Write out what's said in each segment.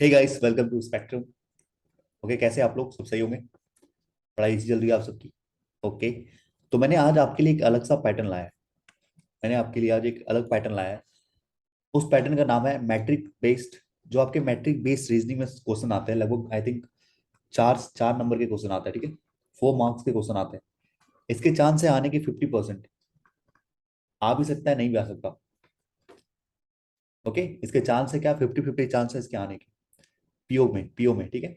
Hey guys, welcome to Spectrum. Okay, कैसे आप लोग? सब सही होंगे? पढ़ाई इसी चल रही है आप सबकी? ओके। तो मैंने आज आपके लिए एक अलग सा पैटर्न लाया है। मैंने आपके लिए आज एक अलग पैटर्न लाया है। उस पैटर्न का नाम है मैट्रिक बेस्ड। जो आपके मैट्रिक बेस्ड रीजनिंग में क्वेश्चन आते हैं, लगभग आई थिंक चार चार नंबर के क्वेश्चन आते हैं, ठीक है। 4 मार्क्स के क्वेश्चन आते हैं। इसके चांस है आने के 50%। आ भी सकता है, नहीं भी आ सकता। ओके, इसके चांस है क्या? 50-50 चांस है इसके आने के। पीओ में, ठीक है।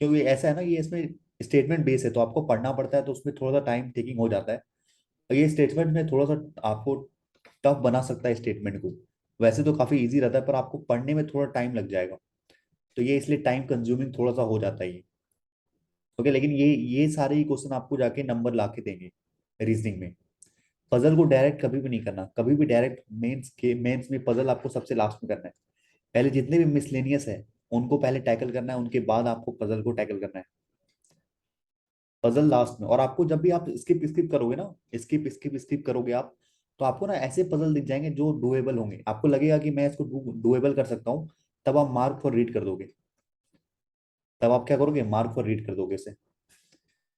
क्योंकि ऐसा है ना, ये इसमें स्टेटमेंट बेस है तो आपको पढ़ना पड़ता है, तो उसमें थोड़ा सा टाइम टेकिंग हो जाता है। और ये स्टेटमेंट में थोड़ा सा आपको टफ बना सकता है स्टेटमेंट को। वैसे तो काफी इजी रहता है, पर आपको पढ़ने में थोड़ा टाइम लग जाएगा। तो ये इसलिए टाइम कंज्यूमिंग थोड़ा सा हो जाता है ये। ओके, लेकिन ये सारे ही क्वेश्चन आपको जाके नंबर ला के देंगे रीजनिंग में। पजल को डायरेक्ट कभी भी नहीं करना, कभी भी डायरेक्ट मेंस में पजल आपको सबसे लास्ट में करना है। पहले जितने भी मिसलेनियस है उनको पहले टैकल करना है, उनके बाद आपको पजल को टैकल करना है। पजल लास्ट में। और आपको जब भी आप स्किप स्किप करोगे ना, स्किप करोगे आप, तो आपको ना ऐसे पजल दिख जाएंगे जो डुएबल होंगे। आपको लगेगा कि मैं इसको डुएबल कर सकता हूँ। तब आप मार्क फॉर रीड कर दोगे। तब आप क्या करोगे? मार्क फॉर रीड कर दोगे इसे।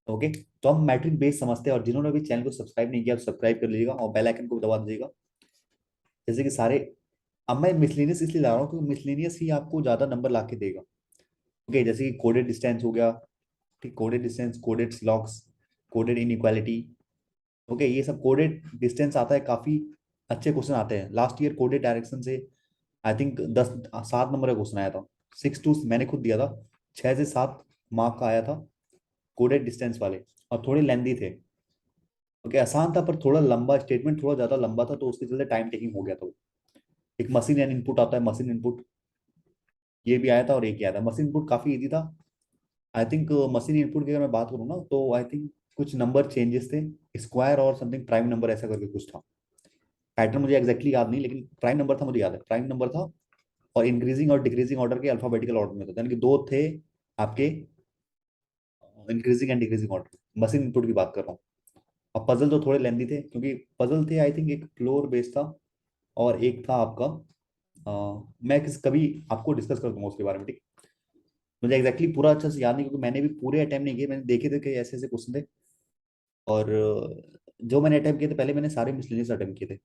ओके। तो हम मैट्रिक बेस समझते हैं, और जिन्होंने भी चैनल को सब्सक्राइब नहीं किया तो सब्सक्राइब कर लीजिएगा और बेल आइकन को दबा दीजिएगा। जैसे कि सारे। अब मैं मिसलेनियस इसलिए ला रहा हूँ क्योंकि मिसलेनियस ही आपको ज्यादा नंबर ला के देगा। ओके, जैसे कि कोडेड डिस्टेंस हो गया। ठीक, कोडेड डिस्टेंस, कोडेड स्लॉक्स, कोडेड इनइक्वालिटी। ओके, ये सब कोडेड डिस्टेंस आता है, काफी अच्छे क्वेश्चन आते हैं। लास्ट ईयर कोडेड डायरेक्शन से आई थिंक 7 नंबर का क्वेश्चन आया था। 6 to, मैंने खुद दिया था। 6 से 7 मार्क का आया था कोडेड डिस्टेंस वाले। और थोड़े लेंदी थे। ओके, आसान था पर थोड़ा लंबा, स्टेटमेंट थोड़ा ज्यादा लंबा था, तो उसके चलते टाइम टेकिंग हो गया था वो। एक मशीन एंड इनपुट आता है, मशीन इनपुट। ये भी आया था और एक आया था। मशीन इनपुट काफी इजी था। आई थिंक मशीन इनपुट की अगर मैं बात करूँ ना, तो आई थिंक कुछ नंबर चेंजेस थे। स्क्वायर और समथिंग प्राइम नंबर ऐसा करके कुछ था। पैटर्न मुझे एग्जैक्टली याद नहीं, लेकिन प्राइम नंबर था, मुझे याद है प्राइम नंबर था। और इंक्रीजिंग और डिक्रीजिंग ऑर्डर के अल्फाबेटिकल ऑर्डर में था, यानी कि दो थे आपके। Increasing and decreasing order, machine input की बात कर रहा हूँ। अब पजल तो थोड़े लेंदी थे, क्योंकि पजल थे आई थिंक, एक फ्लोर बेस था। और एक था आपका। मैं कभी आपको डिस्कस कर दूंगा उसके बारे में, ठीक। मुझे एग्जैक्टली पूरा अच्छे से याद नहीं, क्योंकि मैंने भी पूरे अटेम्प्ट नहीं किए। मैंने देखे थे कि ऐसे ऐसे क्वेश्चन थे। और जो मैंने अटेम्प्ट किए थे, पहले मैंने सारे मिसलेनियस अटेम्प्ट किए थे।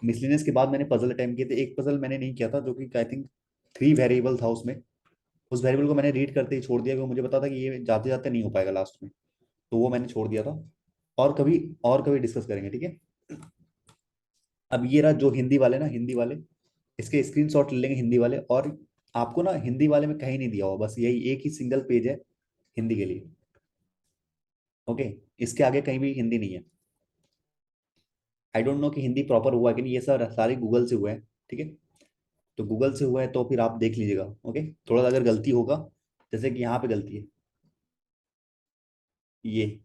मिसलेनियस के बाद मैंने पजल अटेम्प्ट किए थे। एक पजल मैंने नहीं किया था, जो कि आई थिंक 3 वेरिएबल था उसमें। उस वेरिएबल को मैंने रीड करते ही छोड़ दिया, क्योंकि मुझे पता था कि ये जाते जाते नहीं हो पाएगा लास्ट में। तो वो मैंने छोड़ दिया था। और कभी डिस्कस करेंगे, ठीक है। अब ये रहा जो हिंदी वाले ना, हिंदी वाले, इसके स्क्रीनशॉट ले लेंगे हिंदी वाले। और आपको ना हिंदी वाले में कहीं नहीं दिया हुआ, बस यही एक ही सिंगल पेज है हिंदी के लिए। ओके। इसके आगे कहीं भी हिंदी नहीं है। आई डोंट नो कि हिंदी प्रॉपर हुआ कि नहीं, ये सब सारे गूगल से हुए हैं, ठीक है। तो गूगल से हुआ है तो फिर आप देख लीजिएगा। ओके, थोड़ा सा अगर गलती होगा, जैसे कि यहाँ पे गलती है। ये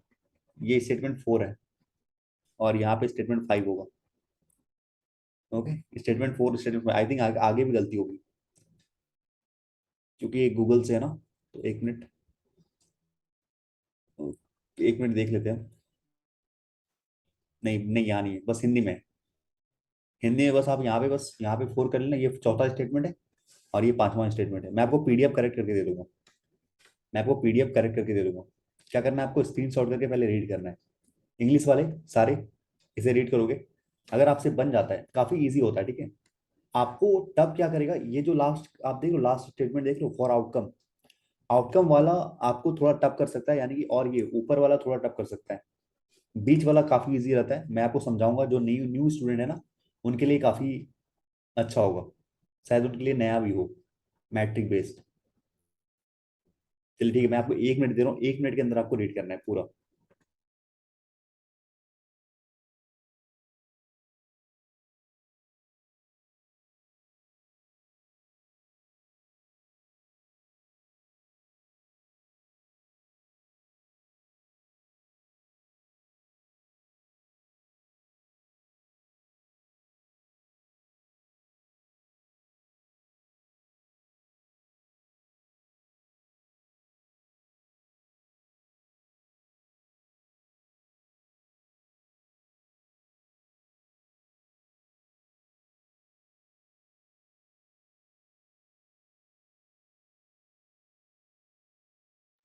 ये स्टेटमेंट 4 है। और यहाँ पे स्टेटमेंट 5 होगा। Okay, statement 4 statement I think आगे भी गलती होगी, क्योंकि ये गूगल से है ना। तो 1 मिनट, 1 मिनट देख लेते हैं। नहीं नहीं, यहाँ नहीं है, बस हिंदी में है। हिंदी में बस आप यहाँ पे 4 कर लेना। ये चौथा स्टेटमेंट है। और ये 5वां स्टेटमेंट है। मैं आपको पीडीएफ करेक्ट करके दे दूंगा। मैं आपको पीडीएफ करेक्ट करके दे दूंगा। क्या करना है आपको? स्क्रीन शॉट करके पहले रीड करना है। इंग्लिश वाले सारे इसे रीड करोगे। अगर आपसे बन जाता है, काफी इजी होता है, ठीक है। आपको तब क्या करेगा, ये जो लास्ट आप देख लो, लास्ट स्टेटमेंट देख लो, फॉर आउटकम। आउटकम वाला आपको थोड़ा टफ कर सकता है, यानी कि, और ये ऊपर वाला थोड़ा टफ कर सकता है। बीच वाला काफी इजी रहता है। मैं आपको समझाऊंगा, जो न्यू न्यू स्टूडेंट है ना, उनके लिए काफी अच्छा होगा। शायद उनके लिए नया भी हो, मैट्रिक बेस्ड। चलिए ठीक है, मैं आपको 1 मिनट दे रहा हूँ। 1 मिनट के अंदर आपको रीड करना है पूरा।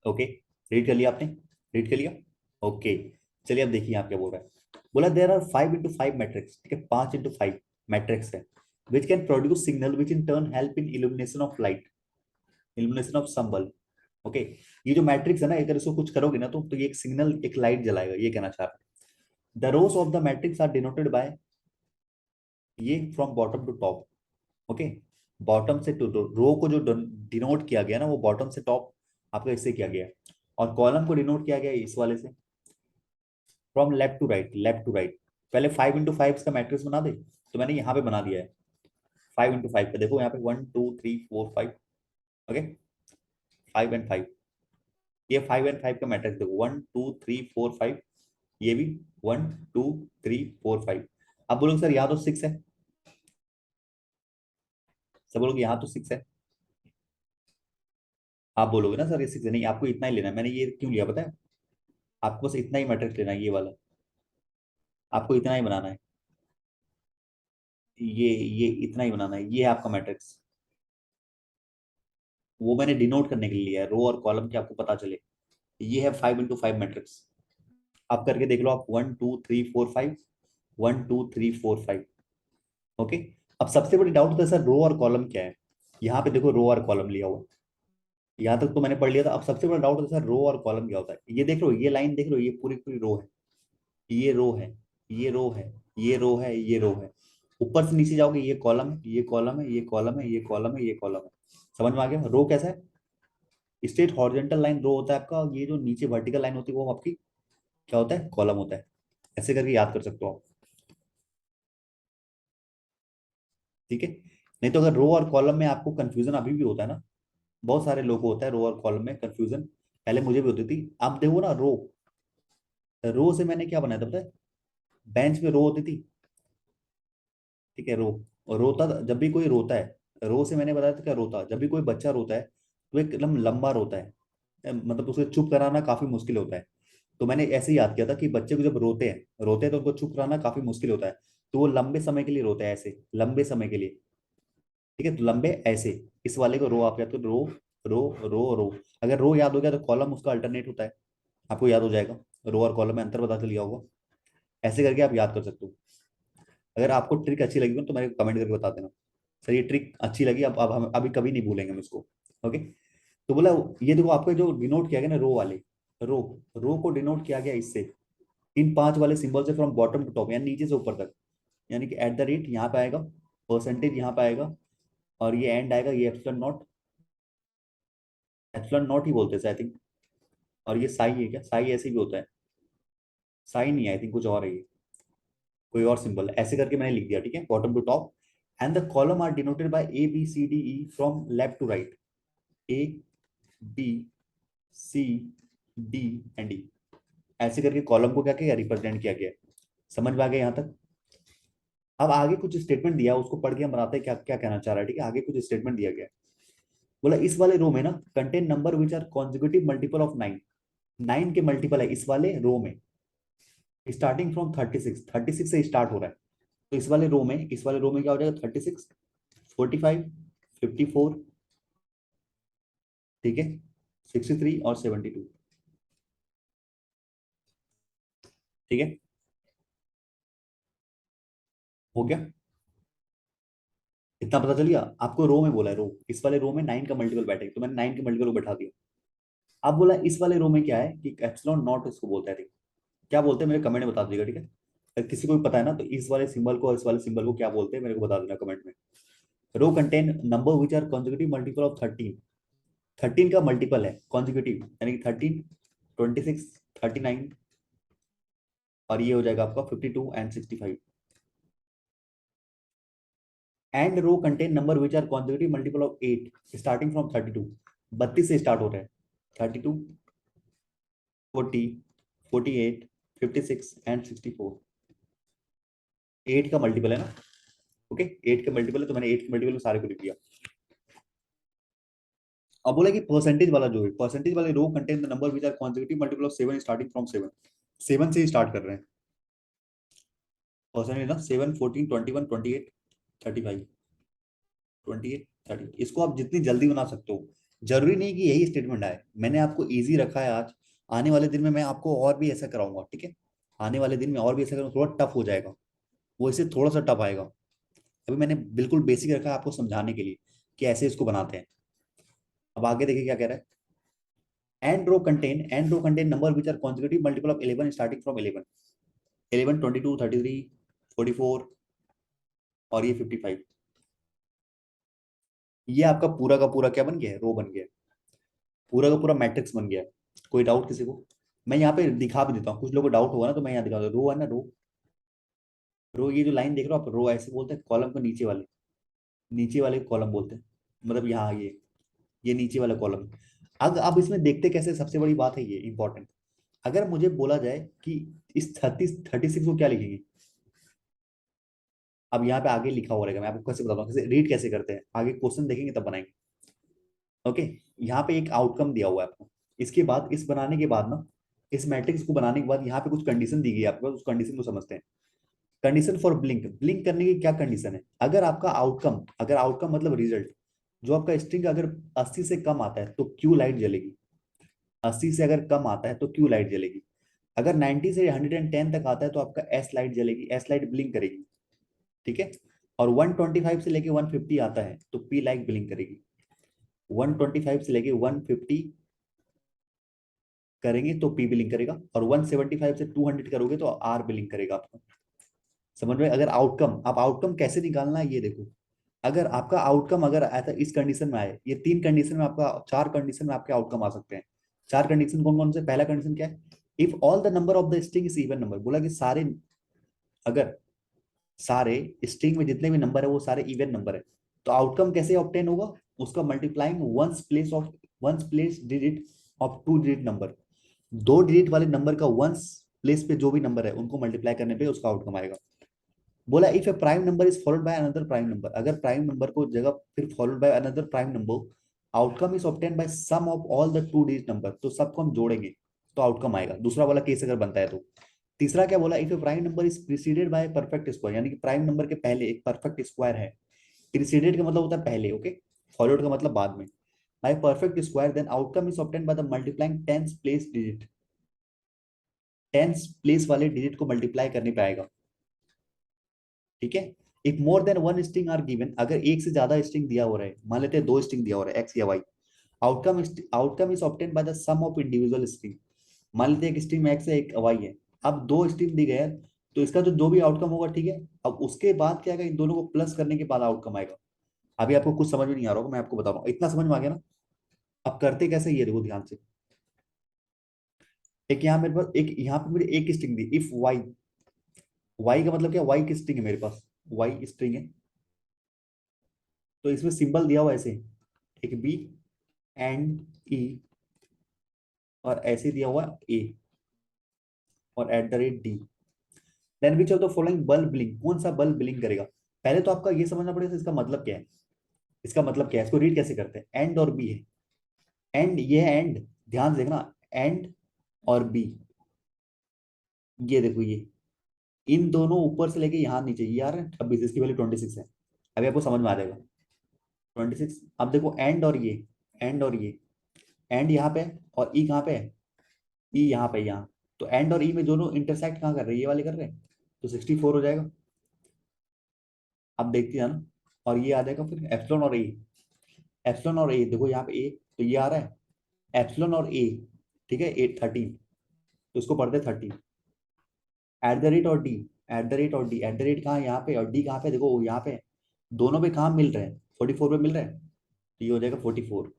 ओके, रीड कर लिया आपने? रीड कर लिया? ओके, चलिए अब देखिए आप क्या बोल रहा है। बोला देयर आर 5 into 5 मैट्रिक्स, ठीक है, 5 into 5 मैट्रिक्स है, which can produce signal which in turn help in illumination of light, illumination of some bulb. Okay, ये जो मैट्रिक्स है ना, अगर इसको कुछ करोगे ना तो ये एक सिग्नल, एक लाइट जलाएगा, ये कहना चाह रहा है। The rows of the matrix are denoted by, ये from bottom to top. Okay, bottom से टू, रो को जो डिनोट किया गया ना वो बॉटम से टॉप आपका इससे किया गया है, और कॉलम को डिनोट किया गया है इस वाले से, from left to right, left to right. पहले 5 into 5 का मैट्रिक्स बना दे, तो मैंने यहाँ पे बना दिया है 5 into 5 का। देखो यहाँ पे 1 2 3 4 5। ओके, 5 and 5, ये 5 and 5 का मैट्रिक्स देखो, 1 2 3 4 5, ये भी 1 2 3 4 5। अब बोलोगे सर यहाँ तो 6 है, सब बोलोगे यहाँ तो 6 है। आप बोलोगे ना सर ये 6 है, नहीं आपको इतना ही लेना है। मैंने ये क्यों लिया पता है? आपको बस इतना ही मैट्रिक्स लेना है, ये वाला, आपको इतना ही बनाना है, ये इतना ही बनाना है, ये है आपका मैट्रिक्स। वो मैंने डिनोट करने के लिए लिया है, रो और कॉलम के आपको पता चले। ये है 5 into 5 मैट्रिक्स। आप करके देख लो आप, 1 2 3 4 5, 1 2 3 4 5। ओके, अब सबसे बड़ी डाउट होता है सर रो और कॉलम क्या है। यहाँ पे देखो रो और कॉलम लिया हुआ, यहाँ तक तो मैंने पढ़ लिया था। अब सबसे बड़ा डाउट होता है सर रो और कॉलम क्या होता है। ये देख लो, ये लाइन देख लो, ये पूरी पूरी रो है, ये रो है, ये रो है, ये रो है, ये रो है। ऊपर से नीचे जाओगे, ये कॉलम है, ये कॉलम है, ये कॉलम है, ये कॉलम है, ये कॉलम है। समझ में आ गया रो कैसा है? स्ट्रेट हॉरिजॉन्टल लाइन रो होता है आपका, ये जो नीचे वर्टिकल लाइन होती है वो आपकी क्या होता है? कॉलम होता है। ऐसे करके याद कर सकते हो आप, ठीक है। नहीं तो अगर रो और कॉलम में आपको कंफ्यूजन अभी भी होता है ना, बहुत सारे लोगों को होता है रो और कॉलम में कंफ्यूजन, पहले मुझे भी होती थी। आप देखो ना, रो से मैंने क्या बनाया था पता है? बेंच में रो होती थी, ठीक है, रो। और रोता जब भी कोई रोता है, रो से मैंने बताया था क्या, रोता जब भी कोई बच्चा रोता है तो एकदम लंबा रोता है, मतलब उसे चुप कराना काफी मुश्किल होता है। तो मैंने ऐसे ही याद किया था कि बच्चे को जब रोते हैं तो उनको चुप कराना काफी मुश्किल होता है, तो वो लंबे समय के लिए रोता है, ऐसे लंबे समय के लिए, ठीक है। तो लंबे ऐसे, इस वाले को रो आप याद करो, रो रो रो रो। अगर रो याद हो गया तो कॉलम उसका अल्टरनेट होता है, आपको याद हो जाएगा। रो और कॉलम में अंतर पता चल गया होगा। ऐसे करके आप याद कर सकते हो। अगर आपको ट्रिक अच्छी लगी हो तो मेरे को कमेंट करके बता देना, सर ये ट्रिक अच्छी लगी, अब हम अभी कभी नहीं भूलेंगे हम इसको। ओके, तो बोला ये देखो आपको जो डिनोट किया गया ना रो वाले, रो रो को डिनोट किया गया इससे, इन 5 वाले सिंबल से, फ्रॉम बॉटम टू टॉप, यानी नीचे से ऊपर तक। यानी कि एट द रेट यहाँ पे आएगा, परसेंटेज यहाँ पे आएगा, और ये एंड आएगा, ये एप्सिलॉन नॉट, एप्सिलॉन नॉट ही बोलते हैं आई थिंक। और ये साई है क्या? साई ऐसे भी होता है, साई नहीं आई थिंक, कुछ और है ये, कोई और सिंबल ऐसे करके मैंने लिख दिया, ठीक है, bottom to top. And the column are denoted by ABCDE from left to right, ABCD and E। ऐसे करके कॉलम को क्या किया, रिप्रेजेंट किया गया है। समझ में आ गया यहाँ तक? अब आगे कुछ स्टेटमेंट दिया, उसको पढ़ के हम बताते हैं क्या क्या कहना चाह रहा है, ठीक है। आगे कुछ स्टेटमेंट दिया गया है। बोला इस वाले रो में ना contain number which are consecutive multiple of 9, 9 के मल्टीपल है इस वाले रो में, स्टार्टिंग फ्रॉम 36, 36 से स्टार्ट हो रहा है। तो इस वाले रो में क्या हो जाएगा, 36, 45, 54, ठीक है, 63 और 72, ठीक है, हो गया। इतना पता चल गया आपको। रो में बोला है, रो इस वाले रो में 9 का मल्टीपल बैठेगा, तो मैंने 9 के मल्टीपल को बैठा दिया। अब बोला इस वाले रो में क्या है कि एप्सिलॉन नॉट इसको बोलता है, ठीक है? क्या बोलते हैं मेरे कमेंट में बता दीजिएगा, ठीक है। अगर किसी को भी पता है ना तो इस वाले सिंबल को और इस वाले सिंबल को क्या बोलते हैं मेरे को बता देना कमेंट में। Row contain number which are consecutive multiple of 13, 13 का मल्टीपल है कॉन्जिक्यूटिव, यानी कि 13, 26, 39, और ये हो जाएगा आपका 52 and 65। And row contain number which are consecutive multiple of 8 starting from 32, 32 से स्टार्ट हो रहा है, 32, 40, 48, 56 एंड 64। 8 का मल्टीपल है ना, ओके, 8 का मल्टीपल है, तो मैंने 8 के मल्टीपल में सारे को लिख दिया। अब बोला कि परसेंटेज वाला जो है, परसेंटेज वाले row contain the number which are consecutive multiple of 7 starting from 7, 7 से ही स्टार्ट कर रहे हैं। परसेंटेज ना 7, 14, 21, 28, 35, 28, 30, इसको आप जितनी जल्दी बना सकते हो, जरूरी नहीं कि यही स्टेटमेंट आए, मैंने आपको इजी रखा है आज। आने वाले दिन में मैं आपको और भी ऐसा कराऊंगा, ठीक है? आने वाले दिन में और भी ऐसा करूँगा, थोड़ा टफ हो जाएगा, वो इससे थोड़ा सा टफ आएगा। अभी मैंने बिल्कुल बेसिक रखा है आपको समझाने के लिए कि ऐसे इसको बनाते हैं। अब आगे देखिए क्या कह रहा है। And row contain number which are consecutive multiple of 11 starting from 11, 11, 22, 33, 44 और ये 55। ये आपका पूरा का पूरा क्या बन गया है, रो बन गया है, पूरा का पूरा मैट्रिक्स बन गया है। कोई डाउट किसी को? मैं यहाँ पे दिखा भी देता हूँ, कुछ लोगों को डाउट होगा ना, तो मैं यहाँ दिखा दूँ। रो है ना, रो, रो, ये जो लाइन देख रहे हो आप, रो ऐसे बोलते हैं कॉलम को, नीचे वाले कॉलम बोलते हैं, मतलब यहाँ ये नीचे वाला कॉलम। अब इसमें देखते कैसे, सबसे बड़ी बात है ये इंपॉर्टेंट। अगर मुझे बोला जाए कि इस 36 को क्या लिखेंगे, अब यहाँ पे आगे लिखा हुआ रहेगा, मैं आपको कैसे बताता हूँ, कैसे रीड कैसे करते हैं, आगे क्वेश्चन देखेंगे तब बनाएंगे। ओके, यहाँ पे एक आउटकम दिया हुआ है आपको, इसके बाद इस बनाने के बाद ना, इस मैट्रिक्स को बनाने के बाद यहाँ पे कुछ कंडीशन दी गई है आपको, उस कंडीशन को समझते हैं। कंडीशन फॉर ब्लिंक, ब्लिंक करने की क्या कंडीशन है? अगर आउटकम मतलब रिजल्ट, जो आपका स्ट्रिंग अगर 80 से कम आता है तो क्यू लाइट जलेगी, 80 से अगर कम आता है तो क्यू लाइट जलेगी। अगर 90 से 110 तक आता है तो आपका एस लाइट जलेगी, एस लाइट ब्लिंक करेगी, ठीक है? और 125 से लेके 150 आता है तो पी लाइट ब्लिंक करेगी। 125 से लेके 150 करेंगे तो पी बिलिंग करेगा, और 175 से 200 करोगे तो आर बिलिंग करेगा आपका। समझ में? अगर आउटकम, आप आउटकम कैसे निकालना है ये देखो। अगर आपका आउटकम अगर ऐसा इस कंडीशन में आए, ये 3 कंडीशन में आपका, 4 कंडीशन में आपके आउटकम आ सकते हैं। 4 कंडीशन कौन कौन से? पहला कंडीशन क्या है? If all the number of the string is even number, बोला कि अगर सारे स्ट्रिंग में जितने भी नंबर है वो सारे इवन नंबर है, तो आउटकम कैसे ऑब्टेन होगा? उसका multiplying ones place digit of 2 digit number, 2 digit वाले नंबर का वंस प्लेस पे जो भी नंबर है उनको मल्टीप्लाई करने पे उसका आउटकम आएगा। बोला if a prime number is followed by another prime number, अगर प्राइम नंबर को जगह फिर followed by another prime number, outcome is obtain by sum of all the 2 digit number, तो सबको हम जोड़ेंगे तो आउटकम आएगा। दूसरा वाला केस अगर बनता है तो। तीसरा क्या बोला? If a prime number is preceded by perfect square, यानी कि प्राइम नंबर के पहले एक परफेक्ट स्क्वायर है। प्रीसीडेड का मतलब होता है पहले, ओके, फॉलोड का मतलब बाद में, by perfect square, then outcome is obtain by the multiplying tens place digit, tens place वाले डिजिट को मल्टीप्लाई करने पे आएगा, ठीक है? If more than one string are given, अगर एक से ज्यादा स्ट्रिंग दिया हो रहा है, मान लेते हैं 2 स्ट्रिंग दिया हो रहा है, एक्स या Y, outcome is obtain by the sum of individual string, मान लेते हैं एक स्ट्रिंग में एक्स है एक वाई है, अब 2 स्ट्रिंग दी गए हैं, तो इसका जो जो भी आउटकम होगा, ठीक है, अब उसके बाद क्या आएगा, इन दोनों को प्लस करने के बाद आउटकम आएगा। अभी आपको कुछ समझ में नहीं आ रहा होगा, मैं आपको बता रहा हूँ, इतना समझ में आ गया ना? अब करते कैसे ये देखो ध्यान से। एक यहाँ मेरे पास, एक यहाँ पे मेरे एक स्ट्रिंग दी, इफ वाई, वाई का मतलब क्या? वाई की स्ट्रिंग है मेरे पास, वाई स्ट्रिंग है, तो इसमें सिंबल दिया हुआ ऐसे, एक बी एंड ई, और ऐसे दिया हुआ ए, और at the rate D, then which of the following bulb blink, कौन सा बल्ब ब्लिंक करेगा? पहले तो आपका ये समझना पड़ेगा इसका मतलब क्या है, इसका मतलब क्या है, इसको रीड कैसे करते हैं? एंड और बी है, एंड ये है एंड, ध्यान से देखना, एंड और बी, ये देखो ये, इन दोनों ऊपर से लेके यहाँ नीचे, ये आ रहा है 26, इसकी वैल्यू 26 है। अभी आपको समझ में आ जाएगा 26। अब देखो एंड और ये, एंड और ये, एंड यहाँ पे है, और ई कहाँ पे है? ई यहाँ पे, यहाँ, तो एंड और ई में दोनों इंटरसेक्ट कहाँ कर रहे हैं? ये वाले कर रहे हैं, तो 64 हो जाएगा। अब देखते हैं ना, और ये आ जाएगा फिर एप्सिलॉन और ए, एप्सिलॉन और ए देखो यहाँ पे ए, तो ये आ रहा है एप्सिलॉन और ए, ठीक है, 13, तो इसको पढ़ते 13, एट द रेट और डी, एट द रेट और डी, एट द रेट कहाँ है? यहाँ पे, और डी कहाँ पे? देखो यहाँ पे, दोनों पे कहाँ मिल रहे हैं? 44 पे मिल रहा है, तो ये हो जाएगा 44।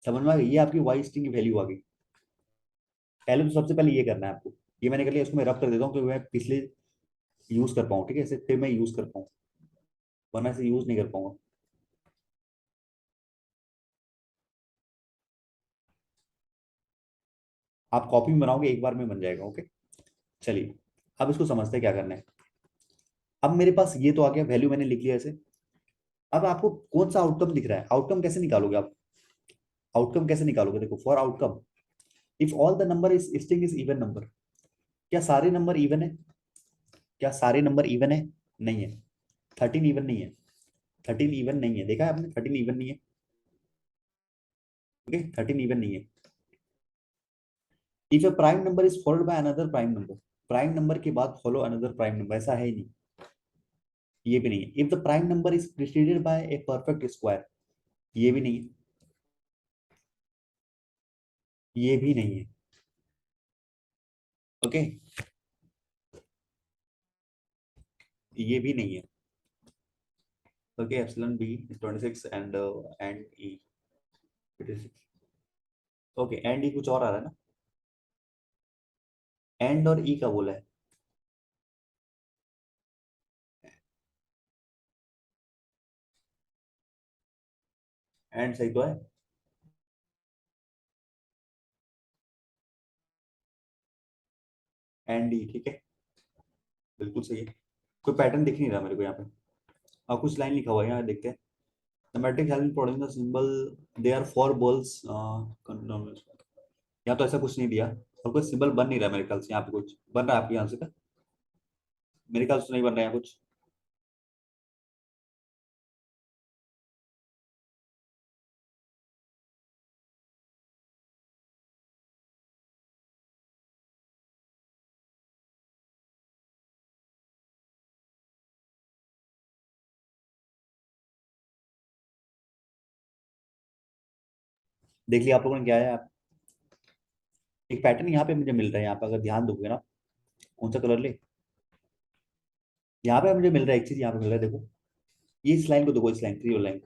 समझ में आ गई? ये आपकी वाई स्ट्रिंग की वैल्यू आ गई। पहले तो सबसे पहले ये करना है आपको, ये मैंने कर लिया, इसको मैं रब कर देता हूँ कि मैं पिछले यूज कर पाऊँ, ठीक है, इसे फिर मैं यूज कर पाऊँ, वरना इसे यूज नहीं कर पाऊंगा। आप कॉपी में बनाओगे एक बार में बन जाएगा, ओके। चलिए, अब इसको समझते हैं क्या करना है। अब मेरे पास ये तो आ गया, वैल्यू मैंने लिख लिया ऐसे। अब आपको कौन सा आउटकम दिख रहा है? आउटकम कैसे निकालोगे आप? आउटकम कैसे निकालोगे? देखो, for outcome, if all the number is string is even number, क्या सारे नंबर इवन है? क्या सारे नंबर इवन है? नहीं है, 13 इवन नहीं है, 13 इवन नहीं है, देखा है आपने, 13 इवन नहीं है। ओके 13 इवन नहीं है। If a prime number is followed by another prime number, prime number के बाद फॉलो अनदर प्राइम नंबर, ऐसा है ही नहीं, ये भी नहीं है। If the prime number is preceded by a perfect square, ये भी नहीं है, ये भी नहीं है। ओके ये भी नहीं है। Okay epsilon B 26 and E 56। Okay and E कुछ और आ रहा है ना, एंड और ई का बोला है। एंड सही तो है। एंड ई ठीक है, बिल्कुल सही है। कोई पैटर्न दिख नहीं रहा मेरे को यहाँ पे। और कुछ लाइन लिखा हुआ है यहाँ, देखते हैं। The matrix help in producing the symbol, they are four balls. यहाँ तो ऐसा कुछ नहीं दिया, और कोई सिंबल बन नहीं रहा मेरे ख्याल से। यहाँ पे कुछ बन रहा है आपके यहाँ से क्या? मेरे ख्याल से नहीं बन रहा है कुछ। देख लिया आप लोगों ने क्या है? आप एक पैटर्न यहाँ पे मुझे मिल रहा है, यहाँ पे अगर ध्यान दोगे ना। कौन सा कलर ले? यहाँ पे मुझे मिल रहा है एक चीज, यहाँ पे मिल रहा है देखो। ये इस लाइन को देखो, इस line 3 line.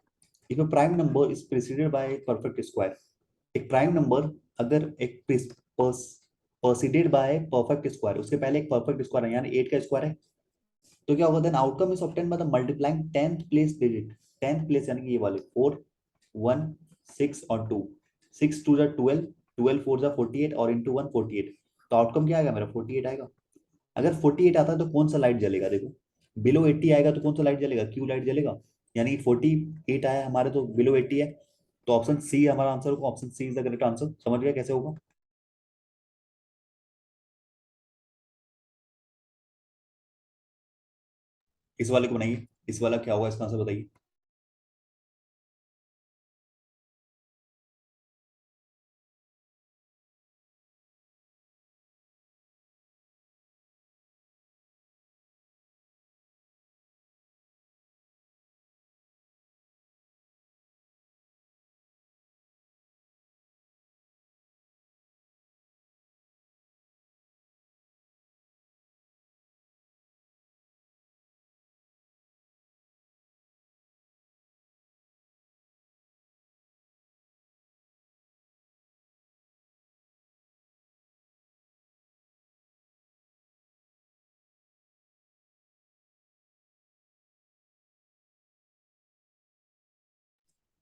If a prime number is preceded bye perfect square, एक प्राइम नंबर अगर एक प्रेसिडेड बाय परफेक्ट स्क्वायर, उसके पहले एक परफेक्ट स्क्वायर है, यानी 8 का स्क्वायर है, तो क्या होगा? Then outcome is obtain by the multiplying 10th place digit. 10th place यानी कि ये वाले 4 1 6 और 2। 6 2 जा 12, 12 4 जा 48 और इंटू 1 48। तो आउटकम क्या आएगा मेरा? 48 आएगा। अगर 48 आता है तो कौन सा लाइट जलेगा? देखो बिलो 80 आएगा तो कौन सा लाइट जलेगा? क्यू लाइट जलेगा। यानी 48 आया हमारे तो बिलो 80 है, तो ऑप्शन सी हमारा आंसर होगा। Option C is the correct answer. समझ गया कैसे होगा? इस वाले को बनाइए, इस वाला क्या होगा इसका आंसर बताइए।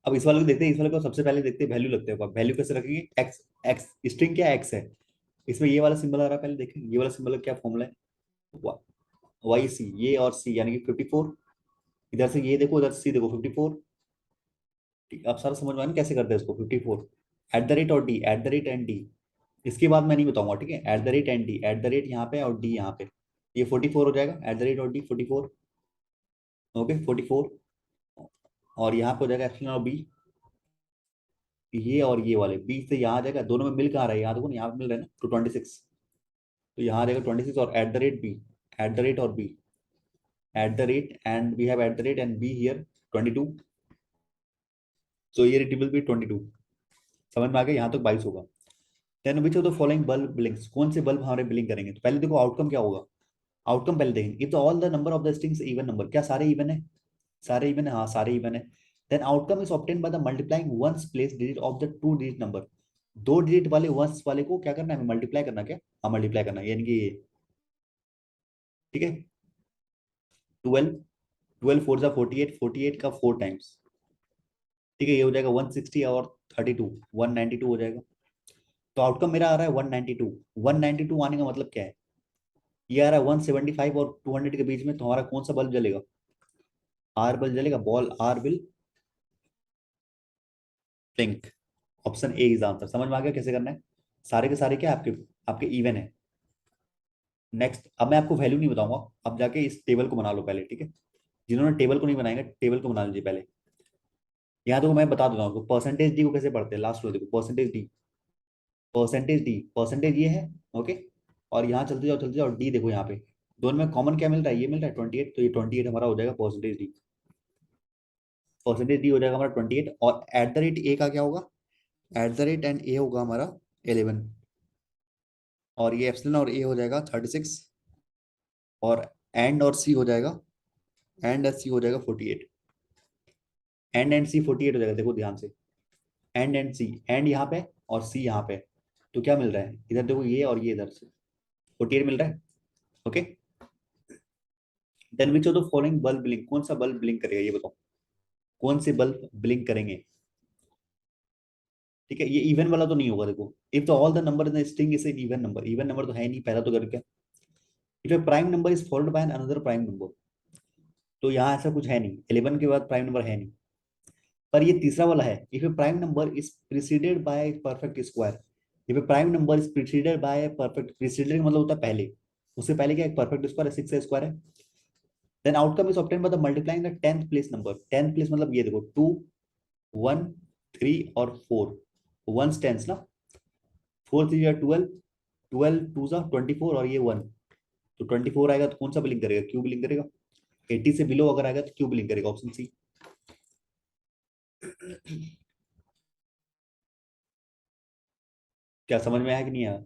अब इस वाले को देखते हैं, इस वाले को सबसे पहले देखते हैं वैल्यू लगते हैं। वैल्यू कैसे रखेंगे? एक्स, एक्स स्ट्रिंग क्या एक्स है, इसमें ये वाला सिंबल आ रहा है, पहले देखें ये वाला सिंबल का क्या फॉर्मूला है। वाई सी, ये और सी यानी कि 54। इधर से ये देखो, उधर सी देखो 54। ठीक, अब सारा समझ में आया ना कैसे करते हैं इसको? 54 एट द रेट और D, eight the rate and D. इसके बाद मैं नहीं बताऊंगा, ठीक है? Eight the rate and D, eight the rate यहाँ पे और डी यहाँ पे। ये 44 हो जाएगा, एट द रेट और डी 44। ओके 44। और यहाँ पे हो जाएगा एप्सिलॉन और बी, ये और ये वाले बी से यहाँ आ जाएगा। दोनों में मिल कहाँ रहा है? यहाँ देखो ना, यहाँ पे मिल रहा है ना 226। तो यहाँ आ जाएगा 26 और at the rate B, at the rate और B, at the rate and we have at the rate and B here 22। So ये रेट विल बी 22। समझ में आ गया? यहाँ तक 22 होगा। Then which of the following bulb blinks, कौन से बल्ब हमारे ब्लिंक करेंगे? तो पहले देखो आउटकम क्या होगा। आउटकम पहले देखेंगे। If all the number of the strings even number, क्या सारे इवन है? सारे इवन है, हाँ सारे इवन है। Then outcome is obtain by the multiplying ones place digit of the two digit number. दो डिजिट वाले वंस वाले को क्या करना है? मल्टीप्लाई करना। क्या? हाँ मल्टीप्लाई करना है, यानी कि ठीक है 12, 12 4 जा 48, 48 का 4 टाइम्स। ठीक है, ये हो जाएगा 160 और 32, 192 हो जाएगा। तो आउटकम मेरा आ रहा है 192। 192 आने का मतलब क्या है? ये आ रहा है 175 और 200 के बीच में, तो हमारा कौन सा बल्ब जलेगा? आर बल्ब जलेगा। Ball R will blink. Option A is answer. समझ में आ गया कैसे करना है? सारे के सारे क्या आपके आपके इवन है। नेक्स्ट, अब मैं आपको वैल्यू नहीं बताऊंगा, अब जाके इस टेबल को बना लो पहले, ठीक है? जिन्होंने टेबल को नहीं बनाएंगे, टेबल को बना लीजिए पहले। यहाँ तो मैं बता देता हूँ परसेंटेज डी को कैसे पढ़ते हैं, लास्ट में देखो percentage D, percentage D, percentage ये है। ओके, और यहाँ चलते जाओ डी देखो यहाँ पे, दोनों में कॉमन क्या मिल रहा है, ये मिल रहा है 28, तो ये 28 हमारा हो जाएगा परसेंटेज डी। परसेंटेज डी हो जाएगा हमारा 28, और एट द रेट ए का क्या होगा, एट द रेट एंड ए होगा हमारा 11, और ये एप्सिलॉन और ए हो जाएगा 36, और एंड और सी हो जाएगा, एंड सी हो जाएगा 48, एंड सी 48 हो जाएगा, देखो ध्यान से, एंड सी, एंड यहाँ पे और सी यहाँ पे, तो क्या मिल रहा है इधर देखो, ये और ये इधर से 48 मिल रहा है। Okay, then which of the following bulb blink, कौन सा बल्ब ब्लिंक करेगा ये बताओ, कौन से बल्ब ब्लिंक करेंगे। ठीक है, ये इवन वाला तो नहीं होगा, देखो if the all the number in the string is an even number तो है नहीं, पहला तो करके, if a prime number is followed by another prime number, तो यहाँ ऐसा कुछ है नहीं, 11 के बाद प्राइम नंबर है नहीं। पर ये तीसरा वाला है, if a prime number is preceded by perfect square, if a prime number is preceded by perfect, preceded मतलब होता है पहले, उससे पहले क्या एक परफेक्ट स्क्वायर है, 6 स्क्वायर है, then outcome is obtain by the multiplying the 10th place number, 10th place मतलब ये देखो 2 1 3 और 4, वंस टेंस ना, 4 3 या 12, 12 2 जा 24 और ये 1, तो 24 आएगा तो कौन सा बिलिंग करेगा, क्यू बिलिंग करेगा, 80 से बिलो अगर आएगा तो क्यू बिलिंग करेगा, ऑप्शन सी। क्या समझ में आया कि नहीं आया,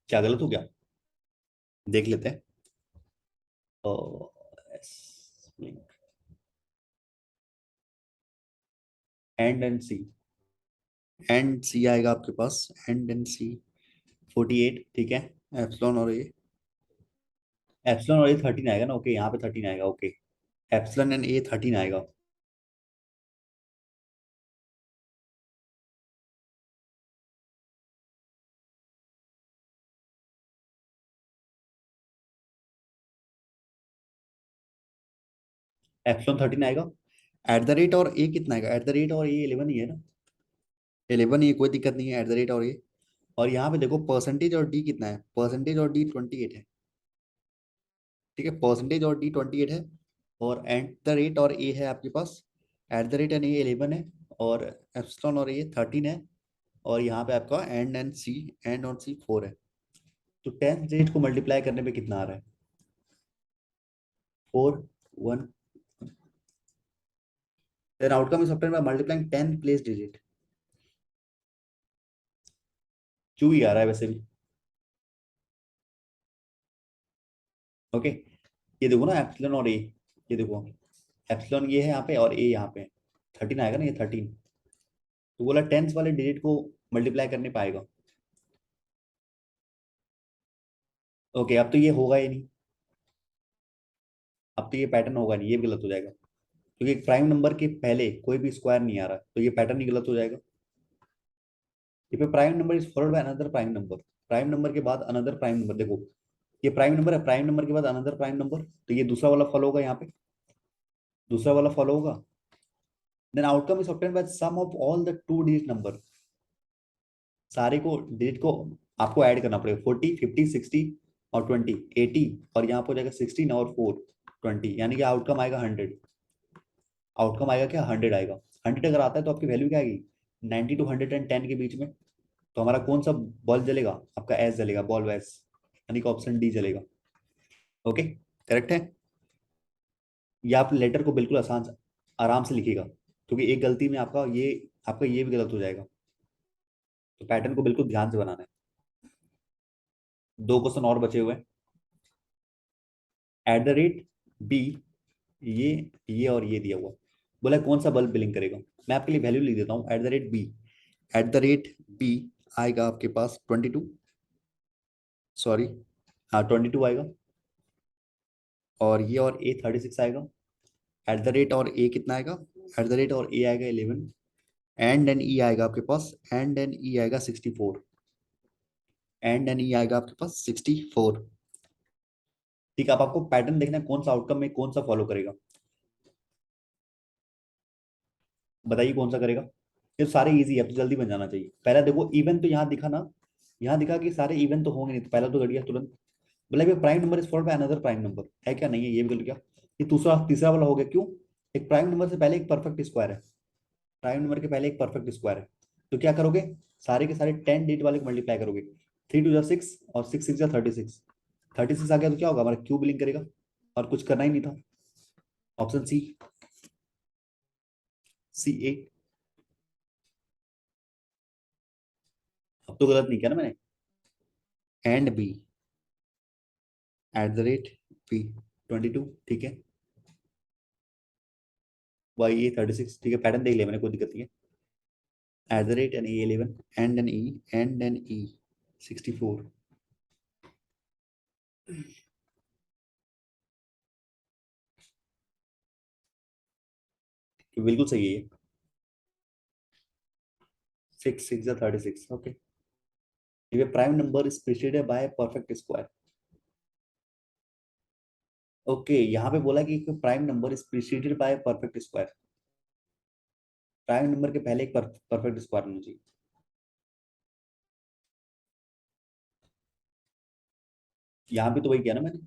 क्या गलत हो गया, देख लेते हैं। एंड सी, एंड सी आएगा आपके पास, एंड सी 48, ठीक है, एप्सिलॉन और ये, एप्सिलॉन और ये 13 आएगा ना, ओके यहाँ पे 13 आएगा, ओके एप्सिलॉन एंड ए 13 आएगा। एप्सिलॉन 13 आएगा, एट द रेट और ए कितना आएगा, एट द रेट और ये 11 ही है ना, 11 ही, कोई दिक्कत नहीं है, एट द रेट और ये, और यहाँ पे देखो परसेंटेज और डी कितना है, परसेंटेज और डी 28 है, ठीक है, परसेंटेज और डी 28 है, और एट द रेट और ए है आपके पास, एट द रेट एंड ए 11 है, और एप्सिलॉन और ए 13 है, और यहाँ पे आपका एंड सी, एंड और सी 4 है, तो 10th डिजिट को मल्टीप्लाई करने पे कितना आ रहा है, 4 1, then outcome is obtained by multiplying 10th place digit, क्यों ही आ रहा है वैसे भी। ओके, ये देखो ना एप्सिलॉन और ए, ये देखो एप्सिलॉन ये है यहाँ पे और ए यहाँ पे, 13 आएगा ना, ये 13, तो बोला 10th वाले डिजिट को मल्टीप्लाई करने पाएगा। ओके, अब तो ये होगा ही नहीं, अब तो ये पैटर्न होगा नहीं, ये भी गलत हो जाएगा, क्योंकि एक प्राइम नंबर के पहले कोई भी स्क्वायर नहीं आ रहा, तो ये पैटर्न ही गलत हो जाएगा। If a prime number is followed by another prime number, prime number के बाद अनदर प्राइम नंबर, देखो ये प्राइम नंबर है, प्राइम नंबर के बाद अनदर प्राइम नंबर, तो ये दूसरा वाला फॉलो होगा, यहाँ पे दूसरा वाला फॉलो होगा, then outcome is obtained by sum of all the two digit number, सारे को डिजिट को आपको ऐड करना पड़ेगा, 40 50 60 और 20 80, और यहाँ पर हो जाएगा 16 और 4 20, यानी कि आउटकम आएगा 100, आउटकम आएगा क्या, 100 आएगा, 100 अगर आता है तो आपकी वैल्यू क्या आएगी, 90 टू 110 के बीच में, तो हमारा कौन सा बॉल जलेगा, आपका एस जलेगा, बॉल वैस, यानी कि ऑप्शन डी जलेगा। ओके, करेक्ट है। या आप लेटर को बिल्कुल आसान आराम से लिखिएगा, क्योंकि एक गलती में आपका ये भी गलत हो जाएगा, तो पैटर्न को बिल्कुल ध्यान से बनाना है। दो क्वेश्चन और बचे हुए हैं, एट द रेट बी, ये ये और ये दिया हुआ, बोला कौन सा बल्ब बिलिंग करेगा, मैं आपके लिए वैल्यू लिख देता हूँ, at the rate B, at the rate B आएगा आपके पास 22, सॉरी हाँ 22 आएगा, और ये और ए 36 आएगा, एट द रेट और ए कितना आएगा, एट द रेट और ए आएगा 11, एंड एन ई आएगा आपके पास, एंड एन ई आएगा 64, एंड एन ई आएगा आपके पास 64, ठीक है। अब आपको पैटर्न देखना है, कौन सा आउटकम में कौन सा फॉलो करेगा, बताइए कौन सा करेगा, ये सारे इजी है, अब तो जल्दी बन जाना चाहिए। पहला देखो इवन तो यहाँ दिखा ना, यहाँ दिखा कि सारे इवन तो होंगे नहीं, तो पहला तो घट गया तुरंत, मतलब prime number is followed by another prime number, है क्या? नहीं है, ये बिल्कुल क्या, ये दूसरा तीसरा वाला हो गया। क्यों? एक प्राइम नंबर से पहले एक परफेक्ट स्क्वायर है, प्राइम नंबर के पहले एक परफेक्ट स्क्वायर है, तो क्या करोगे, सारे के सारे 10 डिजिट वाले को मल्टीप्लाई करोगे। 3 2 6 और 6 6 36, 36 आ गया तो क्या होगा, हमारा क्यूब लिंक करेगा, और कुछ करना ही नहीं था। Option C, C8। अब तो गलत नहीं किया ना मैंने। एंड बी @B22, ठीक है। Y36, ठीक है, पैटर्न देख लिया मैंने, कोई दिक्कत नहीं है। @NE11 एंड एन ई 64, बिल्कुल सही है ये। 6 6 36, ओके। ये prime number is preceded by perfect square. Okay, यहाँ पे बोला कि prime number is preceded by perfect square, prime number के पहले एक परफेक्ट स्क्वायर होना चाहिए। यहाँ पे तो वही किया ना मैंने,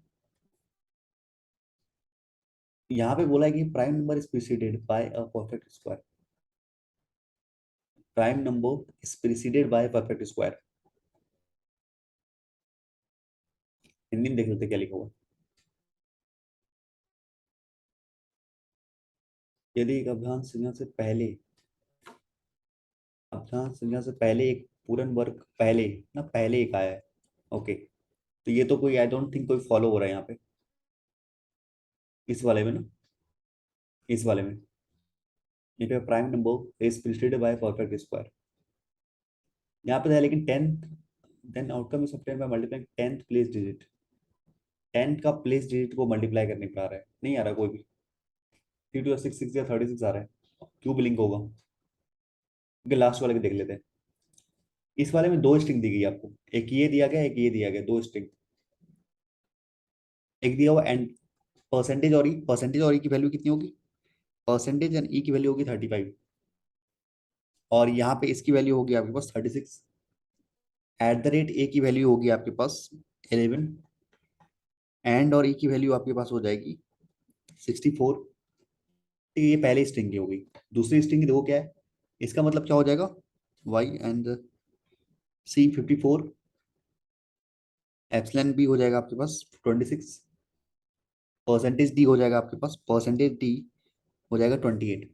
यहाँ पे बोला है कि prime number is preceded by a perfect square, prime number is preceded by perfect square. Hindi में देख लेते क्या लिखा हुआ। यदि एक अभ्यास संज्ञा से पहले, अभ्यास संज्ञा से पहले एक पूर्ण वर्ग पहले, ना पहले एक आया है, ओके। तो ये तो कोई, आई डोंट थिंक कोई फॉलो हो रहा है यहाँ पे, इस वाले में ना, इस वाले में, ये पे prime number is preceded by perfect square, यहाँ पे है लेकिन 10th, then outcome is obtained by multiplying 10th place digit, 10th का प्लेस डिजिट को मल्टीप्लाई करने पर आ रहा है, नहीं आ रहा कोई भी। 3 2 6 6 या 36 आ रहा है, क्यूब लिंक होगा। क्योंकि लास्ट वाले के देख लेते हैं। इस वाले में दो स्ट्रिंग दी गई आपको, एक ये दिया गया, एक ये दिया गया, दो स्ट्रिंग। एक दिया हुआ एंड परसेंटेज और ई की वैल्यू कितनी होगी, परसेंटेज एंड ई की वैल्यू होगी 35, और यहाँ पे इसकी वैल्यू होगी आपके पास 36। @A की वैल्यू होगी आपके पास 11, एंड और ई की वैल्यू आपके पास हो जाएगी 64। ये पहले स्ट्रिंग की हो गई। दूसरी स्ट्रिंग देखो क्या है, इसका मतलब क्या हो जाएगा, Y and C 54, epsilon B हो जाएगा आपके पास 26, परसेंटेज डी हो जाएगा आपके पास, परसेंटेज डी हो जाएगा 28।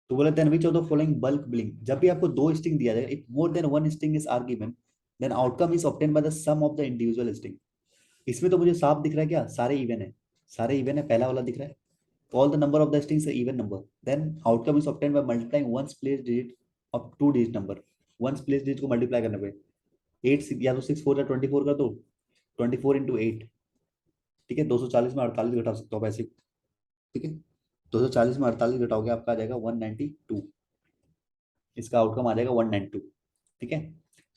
तो बोला then which of the following bulb blink, जब भी आपको दो स्ट्रिंग दिया जाएगा, if more than one string is are given, then outcome is obtain by the sum of the individual string. इसमें तो मुझे साफ दिख रहा है क्या, सारे इवन है, सारे इवन है, पहला वाला दिख रहा है। All the number of the strings even number, then outcome is obtain by multiplying ones place digit of two digit number, ones place digit को मल्टीप्लाई करने पे 8 या तो 6 4 या 24 कर दो, 24 × 8, ठीक है। 240 में 48 घटा सकते हो आप ऐसे, ठीक है। 240 में 48 घटाओगे आपका आ जाएगा 192, इसका आउटकम आ जाएगा 192, ठीक है।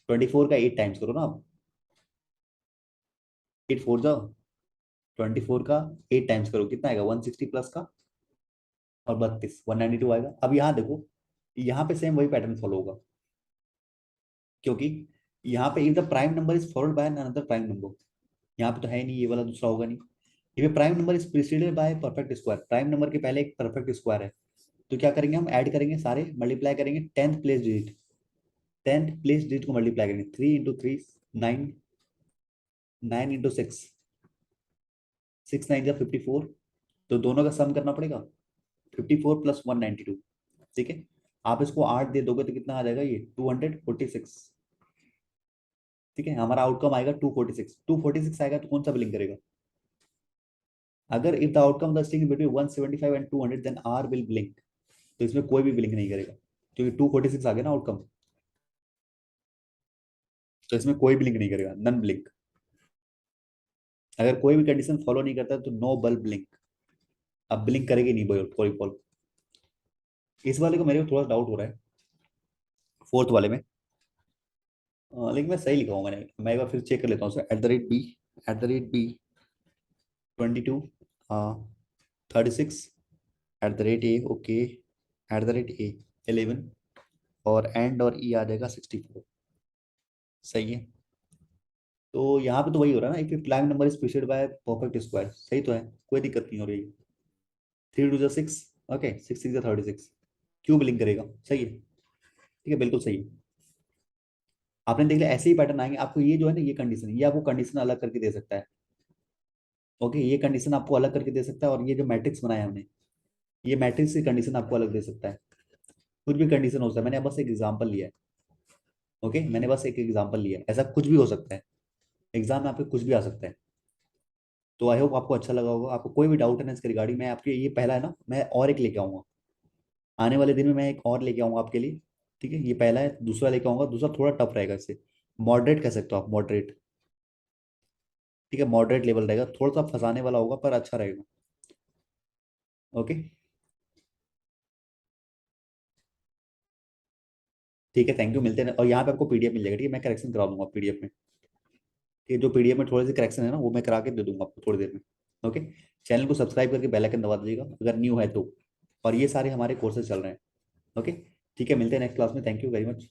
24 का 8 टाइम्स करो ना आप, 8 4 जाओ, 24 का 8 टाइम्स करो, कितना आएगा, 160 प्लस का और 32, 192 आएगा। अब यहाँ देखो, यहाँ पे सेम वही पैटर्न फॉलो होगा, क्योंकि यहाँ पे if the prime number is followed by another prime number, यहाँ पे तो है नहीं, ये वाला दूसरा होगा नहीं। ये prime number is preceded by perfect square, prime number के पहले एक परफेक्ट स्क्वायर है, तो क्या करेंगे हम, ऐड करेंगे सारे, मल्टीप्लाई करेंगे 10th place digit, 10th place digit को मल्टीप्लाई करेंगे, 3 × 3 9, 9 × 6, 6 9 × 54, तो दोनों का सम करना पड़ेगा, 54 + 192, ठीक है। आप इसको 8 दे दोगे तो कितना आ जाएगा, ये 246, ठीक है। हमारा आउटकम आएगा 246, 246 आएगा तो कौन सा बिलिंग करेगा, अगर if the outcome the string between 175 and 200 then R will blink, तो इसमें कोई भी ब्लिंक नहीं करेगा, क्योंकि 246 आ गया ना आउटकम, तो इसमें कोई ब्लिंक नहीं करेगा, नन ब्लिंक। अगर कोई भी कंडीशन फॉलो नहीं करता तो नो बल ब्लिंक, अब ब्लिंक करेगी नहीं कोई बॉल। इस वाले को मेरे को थोड़ा डाउट हो रहा है, फोर्थ वाले में। लेकिन मैं सही लिखा हूँ मैंने, मैं एक बार फिर चेक कर लेता हूँ। @B 22 @A, ओके, @A 11, और एंड और ई आ जाएगा 64, सही है। तो यहाँ पे तो वही हो रहा है ना, एक prime number is preceded by perfect square, सही तो है, कोई दिक्कत नहीं हो रही। 3 2 6, ओके, 6 6 36, क्यूब लिंक करेगा, सही है, ठीक है, बिल्कुल सही है। आपने देख लिया, ऐसे ही पैटर्न आएंगे आपको, ये जो है ना, ये कंडीशन, ये आपको कंडीशन अलग करके दे सकता है। ओके, ये कंडीशन आपको अलग करके दे सकता है, और ये जो मैट्रिक्स बनाया हमने, ये मैट्रिक्स की कंडीशन आपको अलग दे सकता है। कुछ भी कंडीशन हो सकता है, मैंने बस एक एग्जांपल लिया है। ओके, मैंने बस एक एग्जांपल लिया है, ऐसा कुछ भी हो सकता है, एग्जाम में आपके कुछ भी आ सकता है। तो आई होप आपको अच्छा लगा होगा। आपको कोई भी डाउट है ना इसके रिगार्डिंग, मैं आपके, ये पहला है ना, मैं और एक लेके आऊंगा आने वाले दिन में, मैं एक और लेके आऊंगा आपके लिए। ठीक है, ये पहला है, दूसरा लेके आऊंगा, दूसरा थोड़ा टफ रहेगा इससे, मॉडरेट कह सकते हो आप, मॉडरेट। ठीक है, मॉडरेट लेवल रहेगा, थोड़ा सा फंसाने वाला होगा पर अच्छा रहेगा। ओके, ठीक है, थैंक यू, मिलते हैं। और यहाँ पे आपको पीडीएफ मिल जाएगा, ठीक है, मैं करेक्शन करा दूंगा पीडीएफ में। ठीक है, जो पीडीएफ में थोड़े से करेक्शन है ना, वो मैं करा के दे दूंगा आपको थोड़ी देर में। ओके, चैनल को सब्सक्राइब करके बेल आइकन दबा दीजिएगा अगर न्यू है तो। और ये सारे हमारे कोर्सेज चल रहे हैं। ओके, ठीक है, मिलते हैं नेक्स्ट क्लास में, थैंक यू वेरी मच।